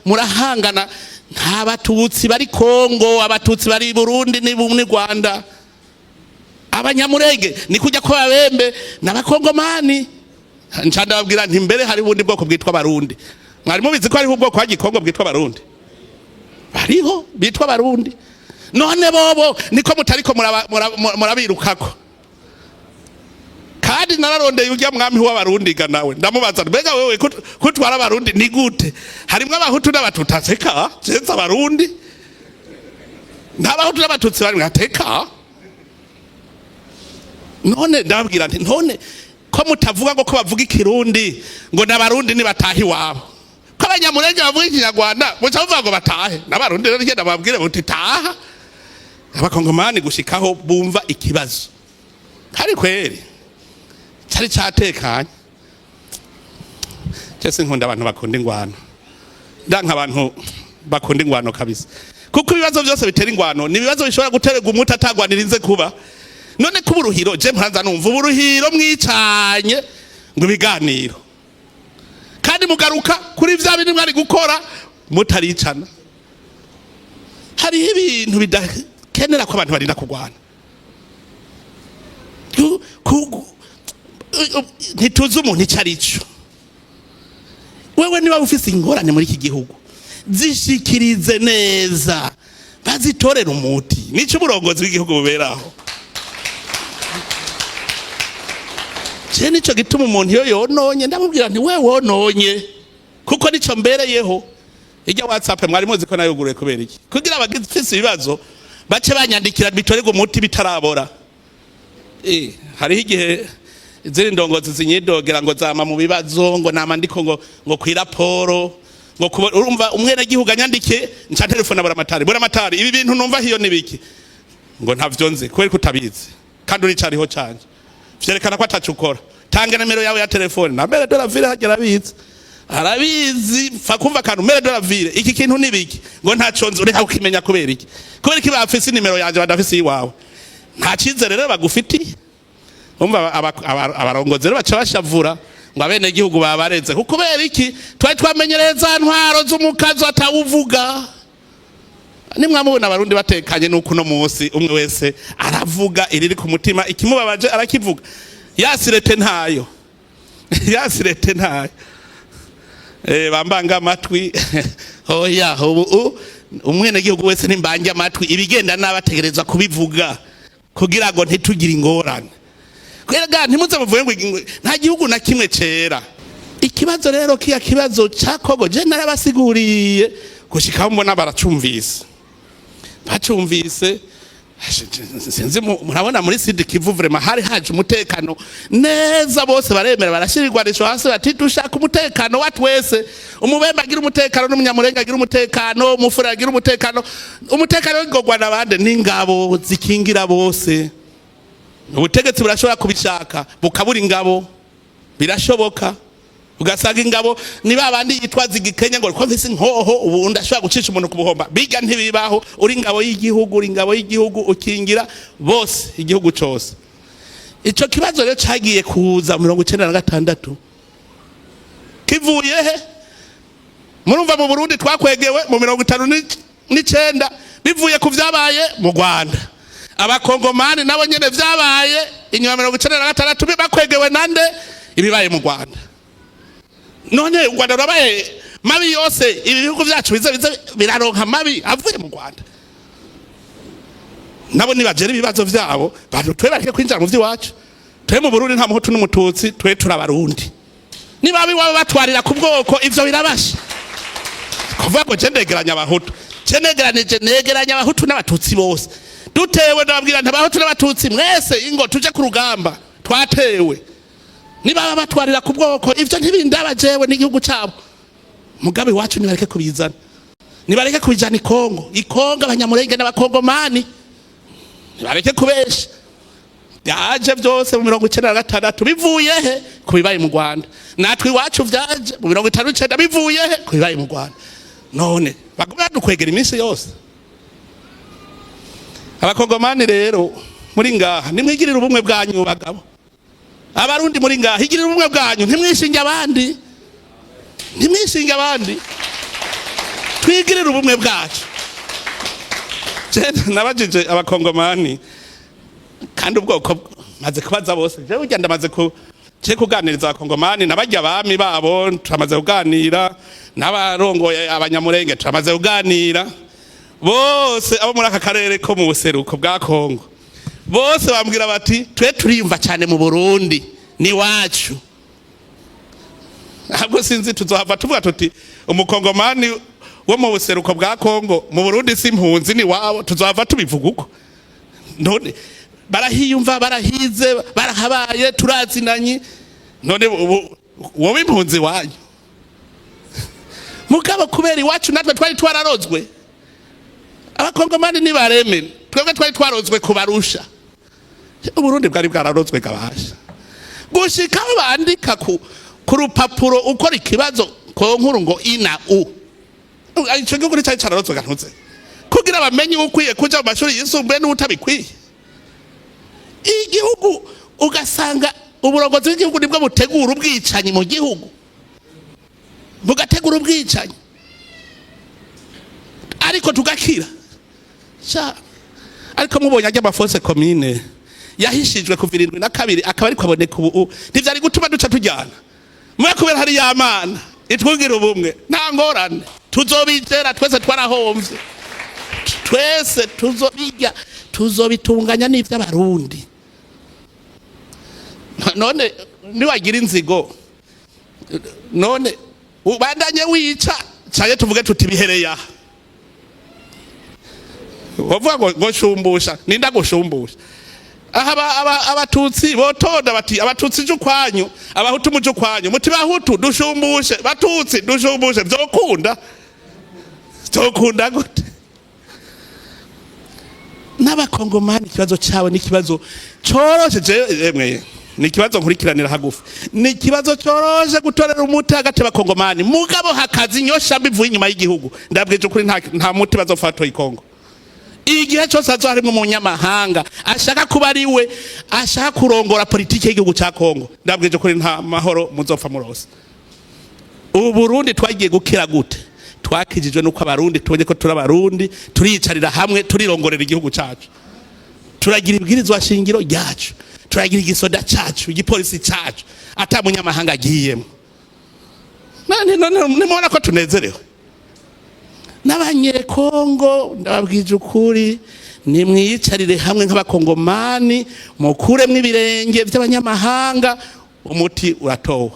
murahangana. Nta batutsi bari Kongo, abatutsi bari Burundi ni Rwanda. Abanyamurenge ni kujya ko babembe n'abakongomani ncanda babwira nti mbere hari bundi bwoko bwitwa abarundi. Mwari mubizi ko hariho ubwoko bw'igikongo bwitwa abarundi? Bariho bitwa abarundi. None bobo niko mutariko murabirukako. Kandi nararondeye urya mwami w'abarundi ga nawe ndamubaza mbega wewe kutwara abarundi ni gute? Harimwe abahutu n'abatutsi ateka cenza abarundi n'abahutu n'abatutsi bari ateka. None ndababwira nti none ko mutavuga ngo ko bavuga ikirundi ngo n'abarundi ni batahi wabo, ko abanyamurenge bavuga ikinyarwanda muca muvuga ngo batahe n'abarundi rero ngenda babwire buti taha. Abakongomani gushikaho bumva ikibazo hari kweri cyari cyatekanye. Cyese nkunda abantu bakunda ingwano, ndanka abantu bakunda ingwano kabisa, kuko ibibazo byose bitera ingwano ni ibibazo bishobora guterega umuti atagwanirinze kuba. None kuba uruhiro je mpanza numva uruhiro mwicanye ngo ibiganiro kandi mugaruka kuri vya bintu mwari gukora mutaricana. Hari ibintu bidakenera ko abantu barinda kugwana. Ntituzi umuntu icyo ari cyo. Wewe niba ufise ingorane muri iki gihugu zishikirize neza bazitorera umuti. Nico uburongozi bw'igihugu buberaho. Je nico gituma umuntu iyo yononye ndamubwira nti wewe wononye kuko nico mbereyeho. Ijya WhatsApp mwari muzi ko nayugure kubera iki? Kugira abagifise ibibazo bace banyandikira bitorerwa umuti bitarabora. Hariho igihe izindi ndongozi zinyidogera ngo zama mu bibazo ngo nama ndiko ngo kwiraporo ngo urumva umwene gihugu anyandike nca telefone buramatari ibi bintu numva hiyo nibiki ngo ntavyo nzi kweri kutabizi kandi uri cariho canje vyerekana ko atacukora. Tanga nimero yawe ya telefone na mbere dolavire hagera bizi arabizi fa kumva kantu mbere dolavire iki kintu nibiki ngo ntaco nzi uri hakimenya kubera iki kubera iki bafise nimero yanje badafise iwawe nta cizere rero bagufitiye. Umva abarongozi rero baca bashavura ngo abene gihugu babareze kuko kubera iki twari twamenyereza ntwaro z'umukazo atawuvuga. Nimwamubona abarundi batekanye nuko no munsi umwe wese aravuga iriri ku mutima ikimubabaje arakivuga. Yasirete ntayo yasirete ntayo bambanga amatwi oya umwene gihugu wese nimbanje amatwi ibigenda nabategereza kubivuga kugira ngo ntitugire ingorane. Kwega ntimuze muvuye ngo nta gihugu na kimwe cera. Ikibazo rero kiya kibazo cyakogo je narabasiguriye gushika mbona baracumvise bacumvise. Sinzi murabona muri Sud Kivu vraiment hari haje umutekano neza, bose baremera barashirirwa risho hasi bati dushaka umutekano watu wese. Umubemba agira umutekano n'umunyamurenge agira umutekano, umufura agira umutekano w'ingogwa nabande n'ingabo zikingira bose. Ubutegetsi burashobora kubishaka bukabura ingabo birashoboka. Ugasanga ingabo ni babandi yitwaza igikenya ngo ko mvise nkoho ubu ndashobora gucisha umuntu kubuhomba. Biga ntibibaho uri ingabo y'igihugu ukingira bose igihugu cyose. Ico kibazo rero cagiye kuza 1996 kivuye he? Murumva mu Burundi twakwegewe mu 1959 bivuye ku vyabaye mu Rwanda. Abakongomani nabo nyene vyabaye inyuma 1996 bakwegewe nande ibibaye mu Rwanda. None u Rwanda rabaye mabi yose ibihugu byacu bize biraronka mabi avuye mu Rwanda. Nabo nibagera ibibazo vyabo bantu twe bareke kwinjira mu vy'iwacu. Twe mu Burundi nta muhutu n'umututsi twe turabarundi. Niba biwabo batwarira ku bwoko ivyo birabasha. Kuvuga ngo cendegeranya abahutu. Negeranya abahutu n'abatutsi bose. Dutewe ndababwira ntabahutu n'abatutsi mwese ingo tuje ku rugamba twatewe. Niba batwarira ku bwoko ivyo ntibindabajewe n'igihugu cyabo. Mugabe wacu nibareke kubizana. Nibareke kubijana Ikongo abanyamurenge n'abakongomani. Nibareke kubesha. Byaje byose mu 1996 bivuye he kubibaye mu Rwanda. Natwe iwacu vyaje mu 1959 bivuye he kubibaye mu Rwanda. None bagomba dukwegera iminsi yose. Abakongomani rero muri ngaha nimwigirira ubumwe bwanyu bagabo. Abarundi muri ngaha higirira ubumwe bwanyu ntimwishinge abandi. Twigirira ubumwe bwacu. Nabajije abakongomani kandi ubwoko maze kubaza bose. Je ugenda maze cye kuganiriza abakongomani n'abajya abami babo turamaze kuganira n'abarongoye abanyamurenge turamaze kuganira bose abo muri aka karere ko mu buseruko bwa Kongo bose bambwira bati twe turiyumva cyane mu Burundi ni wacu. Ahubwo sinzi tuzohava tuvuga tuti umukongomani wo mu buseruko bwa Kongo mu Burundi si impunzi ni wabo, tuzohava tubivuga uko. None barahiyumva barahize barahabaye turazinanye, none wowe impunzi wanyu mugabo kubera iwacu natwe twari twararozwe. Abakongomani ni baremera twebwe twari twarozwe kubarusha. Uburundi bwari bwararozwe kabasha gushika bandika ku rupapuro ukora ikibazo ko nkuru ngo ina u ico gihugu cyari cararozwe gantutse kugira bamenye ukwiye kuja mu mashuri yisumbuye n'utabikwiye. Igihugu ugasanga uburongozi bw'igihugu nibwo butegura ubwicanyi mu gihugu, bugategura ubwicanyi ariko tugakira. Ariko mubonye ajya amafose commune yahishijwe ku 72 akaba ariko aboneka ubu ntivyari gutuma duca tujyana mwe kubera hari yamana itwugira ubumwe nta ngorane tuzobitera twese twarahomvye twese tuzobitunganya n'ivy'abarundi. None niwagira inzigo none ubandanye wica cyane tuvuge tuti bihereya wavuga ngo shumbusha ninda gushumbusha abatutsi botonda bati abatutsi jukwanyu abahutu mujukwanyu muti bahutu dushumbushe batutsi dushumbushe byokunda gute? N'abakongomani ikibazo cyawe n'ikibazo cyoroje emwe nikibazo nkurikiranira hagufi nikibazo cyoroje gutorera umuti hagati y'abakongomani mugabo hakazi nyosha bivuye inyuma y'igihugu ndabwije kuri nta muti bazofato ikongo. Igihe cyose azoharimo umunyamahanga ashaka kuba ari we ashaka kurongora politiki y'igihugu cya Kongo ndabwije kuri nta mahoro muzopfa murose. Ubu Burundi twagiye gukira gute? Twakijijwe nuko abarundi tubonye ko turabarundi turiyicarira hamwe turirongorera igihugu cyacu, turagira ibwirizwa shingiro ryacu, turagira igisoda cyacu, igipolisi cyacu, ata munyamahanga agiyemo. Nimubona ko tunezerewe n'abanyekongo ndababwije ukuri nimwiyicarire hamwe nk'abakongomani mukuremwe ibirenge by'abanyamahanga umuti uratowe.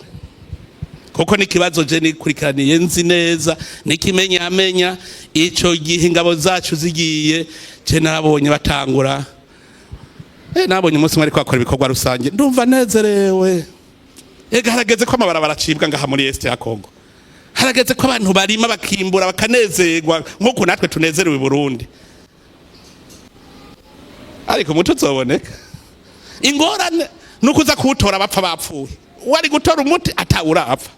Koko nikibazo je nikurikiraniye nzi neza nikimenyamenya ico gihe ingabo zacu zigiye je narabonye batangura nabonye umunsi mwari kwakora ibikorwa rusange ndumva nezerewe. Harageze ko amabara baracibwa ngaha muri Est ya Kongo, harageze ko abantu barima bakimbura bakanezerwa nk'uko natwe tunezerewe i Burundi. Ariko umuti uzoboneka, ingorane nukuza kuwutora bapfa bapfuye, wari gutora umuti atawurapfa.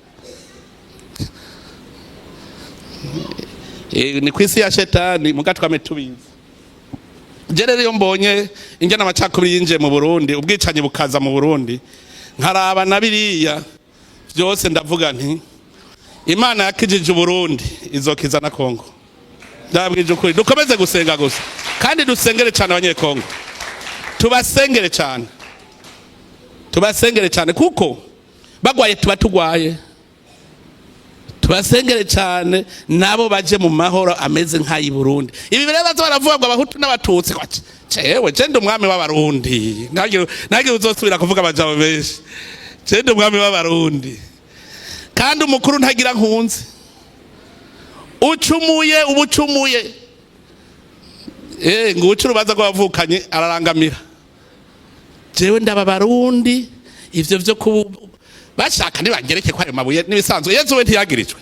Ni kwisi ya shetani mugatwame tubizi. Jerere yo mbonye ingena amacakubiri yinje mu Burundi, ubwicanyi bukaza mu Burundi, nkaraba nabiriya byose ndavuga nti Imana yakijije Burundi izokiza na Kongo. Ndabwije ukuri dukomeze gusenga gusa kandi dusengere cyane abanyekongo, tubasengere cyane kuko bagwaye tuba tugwaye. Tubasengere cyane nabo baje mu mahoro ameze nk'ayi Burundi. Ibi bireba baravuga ngo abahutu n'abatutsi kwaci cewe cende umwami w'abarundi nage uzosubira kuvuga abajabo benshi cende umwami w'abarundi kandi umukuru ntagira nkunzi ucumuye ubucumuye ngo ucurubaza rwavukanye ararangamira. Jewe ndaba barundi ivyo vyo bashaka nibangereke kwa ayo mabuye nibisanzwe. Yezu we ntiyagirijwe,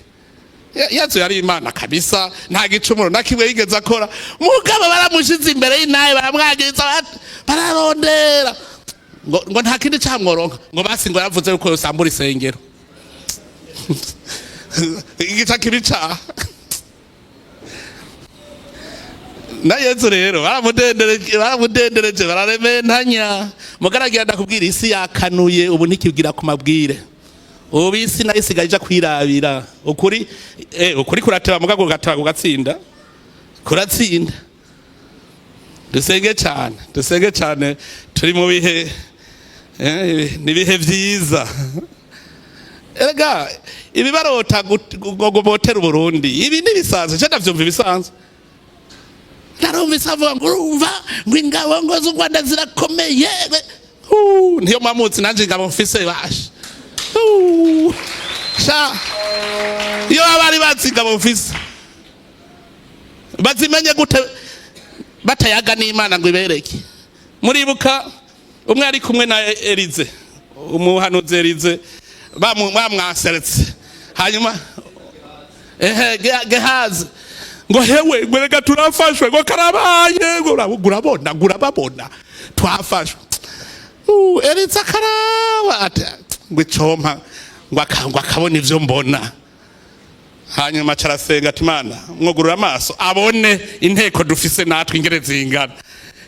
Yezu yari Imana kabisa nta gicumuro nakimwe yigeze akora, mugabo baramushize imbere y'inaye baramwagiriza bararondera ngo nta kindi cyamworonka ngo basi ngo yavuze yuko yosambura isengero igica kibica na Yezu rero baramudendereje bararementanya mugaragira ndakubwira isi yakanuye ubu ntikibwira ku mabwire ubu isi nayo isigaye ija kwirabira ukuri kurateba mugago gataba kugatsinda kuratsinda. Dusenge cyane turi mu bihe nibihe vyiza. Erega ibibarota gobotera Burundi ibi nibisanzwe cyo ndavyumva ibisanzwe. Narumvise avuga ngo urumva ngo ingabo ngo z'u Rwanda zirakomeye. Niyo mamutsi nanje ingabo mfise basha. Sha iyo abari batsi ingabo mfise bazimenye gute batayaga n'Imana ngo ibereke. Muribuka umwe ari kumwe na Elize umuhanuzi Elize bamwaseretse hanyuma Gehazi ngo hewe ngwereka turafashwe ngo karabaye urababona twafashwe. Elize akaraba ati ngo icompa ngo akabona ivyo mbona. Hanyuma carasenga ati Imana mwugurura amaso abone inteko dufise natwe ingere zingana.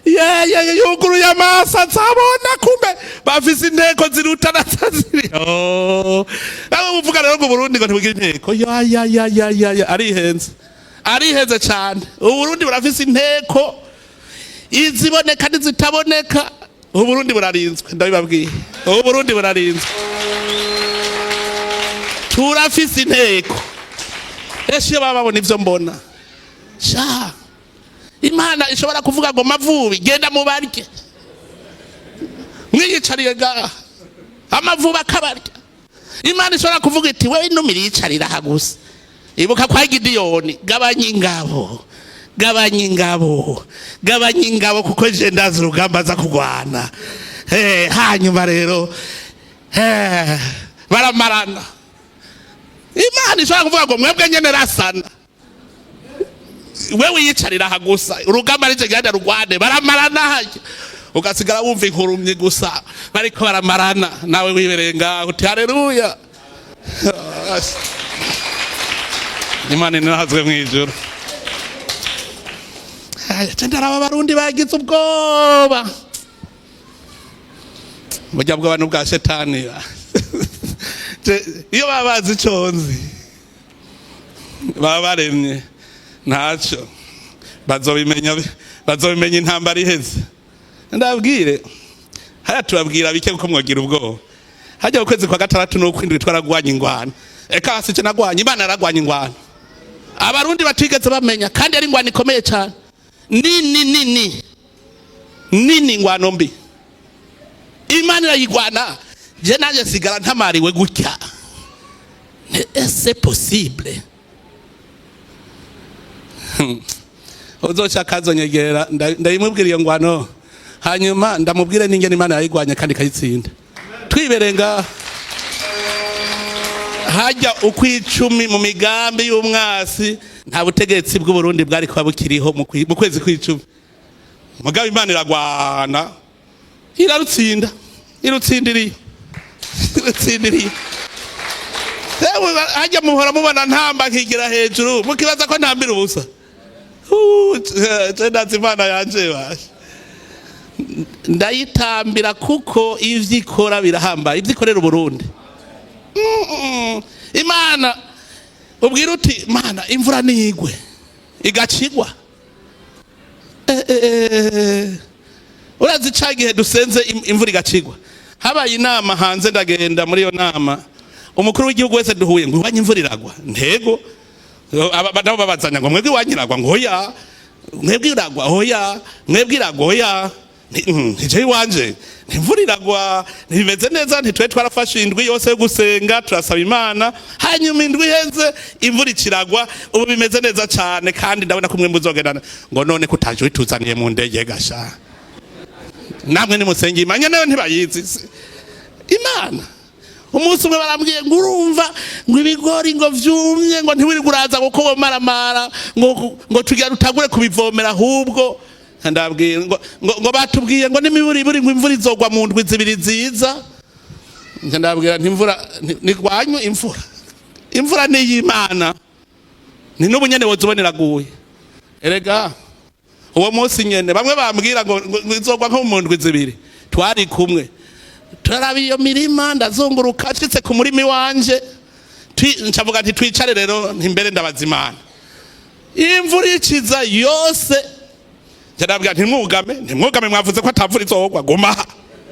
Yuguruye amaso azabona kumbe bafise inteko zirutana ziri. Abo uvuga rero ngo Burundi ngo ntibugira inteko. Arihenze cyane. Uburundi burafise inteko iziboneka n'izitaboneka. Uburundi burarinzwe ndabibabwiye. Uburundi burarinzwe. Turafise inteko. Eshiye bababona ivyo mbona. Sha Imana ishobora kuvuga ngo Mavubi genda mubarike. Mwiyicariye ga amavuba akabarya. Imana ishobora kuvuga iti wewe numiriyicarira hagusa. Ibuka kwa Gidiyoni gabanya ingabo kuko je ndazi urugamba za kugwana. Hanyuma rero baramarana. Imana ishobora kuvuga ngo mwebwe nyene rasana. Wewe yicarira hagusa urugamba rije ganda rugwane baramarana haje ugasigara wumva inkurumye gusa bariko baramarana nawe wiberenga uti haleluya. Imana inahazwe mwijuru. Tendara abarundi bagize ubwoba burya bw'abantu bwa shetani. Iyo babazi iconzi baba baremye ntacyo bazobimenya intambara iheze. Ndabwire haya tubabwira bike kuko mwagira ubwoba. Hajya ukwezi kwa gatandatu no kwindwi twaragwanya ingwana. Eka hasice nagwanya Imana yaragwanya ingwana. Abarundi batigeze bamenya kandi ari ingwana ikomeye cyane. Nini ingwano mbi. Imana irayigwana. Je naje sigara ntamariwe gutya. C'est possible. Uzoca kazonyegera ndayimubwira iyo ngwano hanyuma ndamubwire n'ingene Imana yayigwanya kandi kayitsinda. Twiberenga hajya ukwicumi mu migambi y'umwasi nta butegetsi bw'u Burundi bwari kwa bukiriho mu kwezi kw'icumi. Mugabe Imana iragwana irutsindiriye. Hajya muhora mubona ntamba nkigira hejuru mukibaza ko ntambira ubusa. Ndazi Imana yanje basha ndayitambira kuko ivyikora birahamba ivyikorera Burundi. Imana ubwira uti Mana imvura nigwe igacigwa. Urazi cagihe dusenze imvura igacigwa. Habaye inama hanze ndagenda muri iyo nama umukuru w'igihugu wese duhuye ngo ubanye imvura iragwa ntego. Abadaho babazanya ngo mwebwe wanyiragwa ngo hoya mwebwe iragwa hoya mwebwe iragwa hoya ntije wanje imvura iragwa ntibimeze neza ntitwe twarafashe indwi yose yo gusenga turasaba Imana hanyuma indwi heze imvura ikiragwa ubu bimeze neza cyane kandi ndabona kumwe muzogendana ngo none kutaje wituzaniye mu ndege gasha namwe nimusenge Imana nayo ntibayizi Imana. Umunsi umwe barambwiye ngo urumva ngo ibigori ngo vyumye ngo ntiwiriguraza ngo ko maramara ngo tugira rutagure kubivomera ahubwo. Ndabwiye ngo batubwiye ngo nimiburi buri ngo imvura izogwa mu ndwi zibiri ziza. Ndabwira ntimvura nigwanyu imvura ni y'Imana ni n'ubunyene wozubonera guye. Erega uwo munsi nyene bamwe bambwira ngo izogwa nko mu ndwi zibiri twari kumwe. Turabiyo mirima ndazunguruka citse ku murimi wanje ncavuga ati twicare rero ntimbere ndabaza Imana. Imvura ikiza yose ndabwira ntimwugame mwavuze ko atavura izogwa goma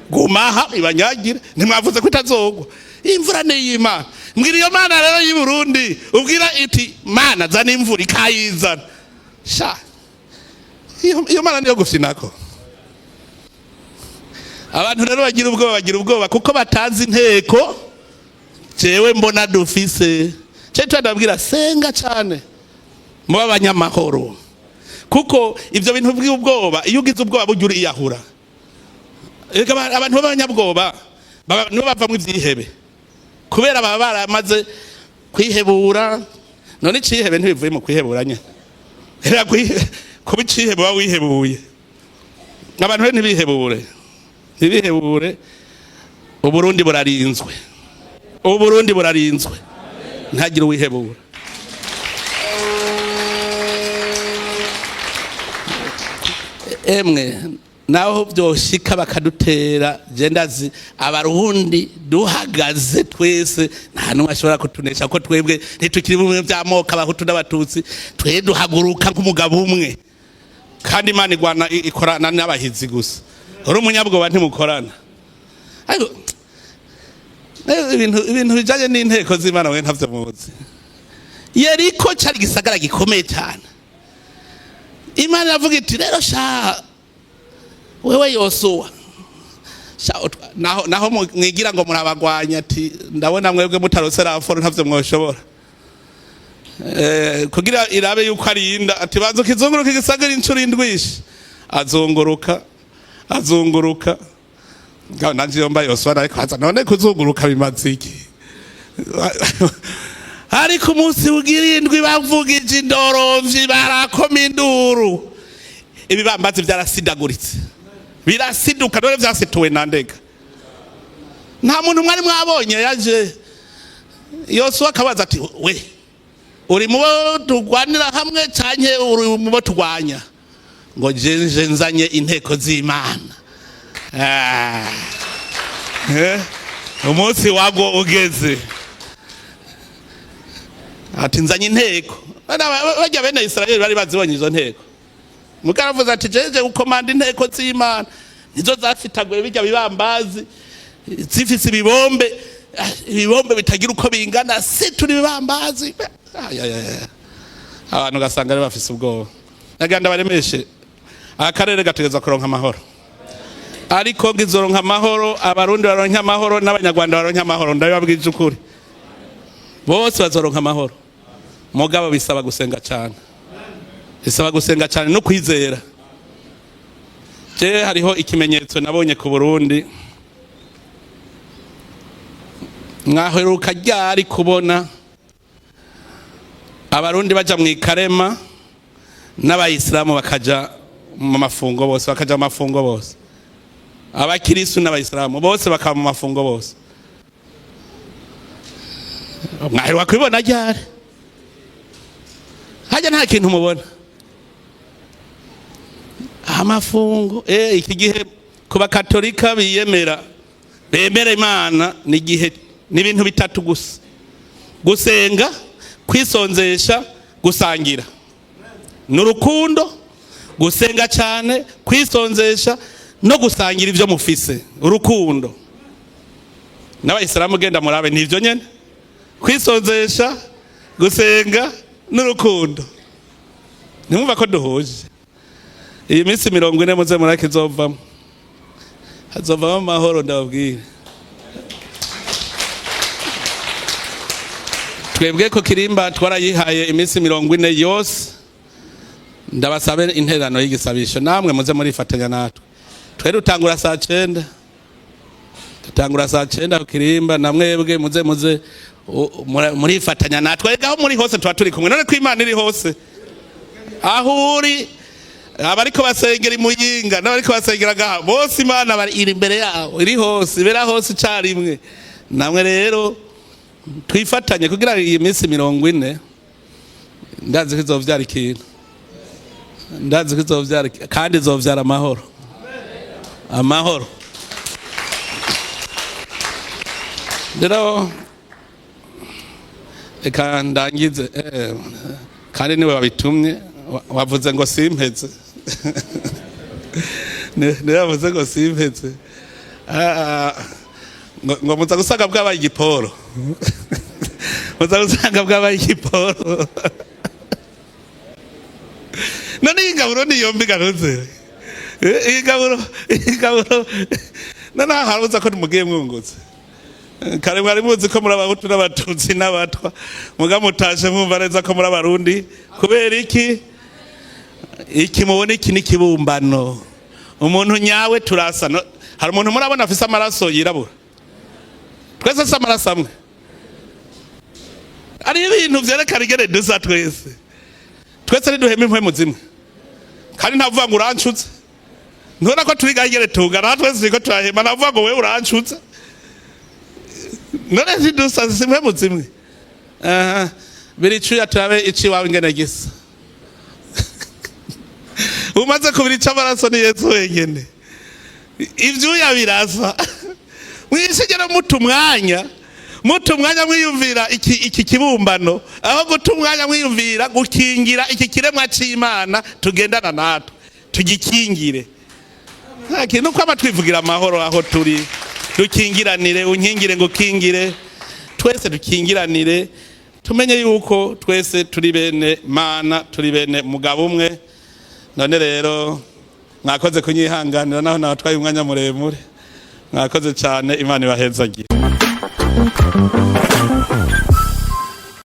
gumaha ibanyagire ntimwavuze ko itazogwa imvura ni y'Imana mbwira iyo mana rero y'u Burundi ubwira iti mana zana imvura ikayizana sha iyo mana niyo gufyinako abantu rero bagira ubwoba kuko batazi inteko jewe mbona dufise cyo ndabwira senga cyane mu abanyamahoro kuko ibyo bintu by'ubwoba iyo ugize ubwoba bujya uriyahura abantu b'abanyabwoba nibo bavamo ibyihebe kubera baba baramaze kwihebura none icihebe ntibivuye mu kwihebura nyine kuba icihebe uba wihebuye abantu be ntibihebure Uburundi burarinzwe ntagire uwihebura emwe naho byoshika bakadutera jendazi abarundi duhagaze twese nta numwe ashobora kutunesha ko twebwe ntitukiri mu by'amoko abahutu n'abatutsi twe duhaguruka nk'umugabo umwe kandi Imana igwana ikorana n'abahizi gusa uri umunyabwoba ntimukorana ariko ibintu bijanye n'inteko z'Imana we ntavyo muzi Yeriko cyari gisagara gikomeye cyane Imana yavuga iti rero sha wewe Yosuwa naho mwigira ngo murabagwanya ati ndabona mwebwe mutarosera aforo ntavyo mwoshobora kugira irabe yuko arinda ati bazo kizunguruka igisagara incuro indwishi azunguruka nanje yomba Yosuwa ariko haza none kuzunguruka bimaze iki ariko umunsi ugirindwi bavugije indorovyi barakoma induru ibibambazi byarasidaguritse birasiduka none vyasituwe nandega nta muntu mwari mwabonye yaje Yosuwa akabaza ati we uri mu tugwanira hamwe canke uri mu tugwanya ngo je nzanye inteko z'Imana umunsi wago ugeze ati nzanye inteko bajya bene Israeli bari bazibonye izo nteko mukaravuze ati jeje gukomanda inteko z'Imana izo zafitaguye bijya bibambazi zifise ibibombe bitagira uko bingana si turi bibambazi abantu gasanga ari bafise ubwoba naganda baremeshe akarere gategeza kuronka amahoro ariko ngizoronka amahoro abarundi baronka amahoro n'abanyarwanda baronka amahoro ndabibabwije ukuri bose bazoronka amahoro mugabo bisaba gusenga cyane no kwizera je hariho ikimenyetso nabonye ku Burundi mwaheruka ryari kubona abarundi baja mu ikarema n'abayisilamu bakaja mu mafungo bose abakirisu n'abayisilamu bose bakaba mu mafungo bose mwaheruka kubibona ryari hajya nta kintu mubona amafungo iki gihe kuba katolika bemera Imana ni gihe n'ibintu bitatu gusa gusenga kwisonzesha gusangira n'urukundo gusenga cyane kwisonzesha no gusangira ivyo mufise urukundo n'abayisilamu genda murabe nivyo nyene kwisonzesha gusenga n'urukundo nimumva ko duhuje iyi minsi 40 muze murake izovamo hazovamo amahoro ndababwira twebwe ko kirimba twarayihaye iminsi 40 yose ndabasabe interano y'igisabisho namwe muze murifatanya natwe twe dutangura saa 9 ku kirimba namwebwe muze murifatanya natwe gaho muri hose twa turi kumwe none ko Imana iri hose aho uri abariko basengera imuyinga n'abariko basengera gaha bose Imana bari iri imbere yawo iri hose ibera hose carimwe namwe rero twifatanye kugira iyi minsi 40 ndazi kizovyara ikintu kandi izovyara amahoro rero eka ndangize kandi niwe wabitumye wavuze ngo simpeze niwe wavuze ngo simpeze ngo muza gusanga bwabaye igiporo muza gusanga bwabaye igiporo none ingaburo ni yombi garuze ingaburo none haruza ko mugiye mwungutse kare mwari muzi ko muri abahutu n'abatutsi n'abatwa muga mutashe mwumva neza ko muri abarundi kubera iki mubona iki n'ikibumbano umuntu nyawe turasa hari umuntu murabona afise amaraso yirabura twese se amaraso amwe ari ibintu vyerekana igere dusa twese niduhema impwemu zimwe kandi ntavuga ngo uranshutse ntubona ko turiga igere tungana twese turiko turahema navuga ngo wewe uranshutse none ntidusa impwemu zimwe biri icuya turabe ici wawe ingene gisa umaze kubira ica amaraso ni Yesu wenyene ivyuya birasa mwishigera muta umwanya mwiyumvira iki kibumbano aho guta umwanya mwiyumvira gukingira iki kiremwa c'Imana tugendana natwe tugikingire nta kintu ko abatwivugira amahoro aho turi dukingiranire unkingire ngo kingire twese dukingiranire tumenye yuko twese turi bene mana turi bene mugabo umwe none rero mwakoze kunyihanganira naho nabatwaye umwanya muremure mwakoze cyane Imana ibahezagiye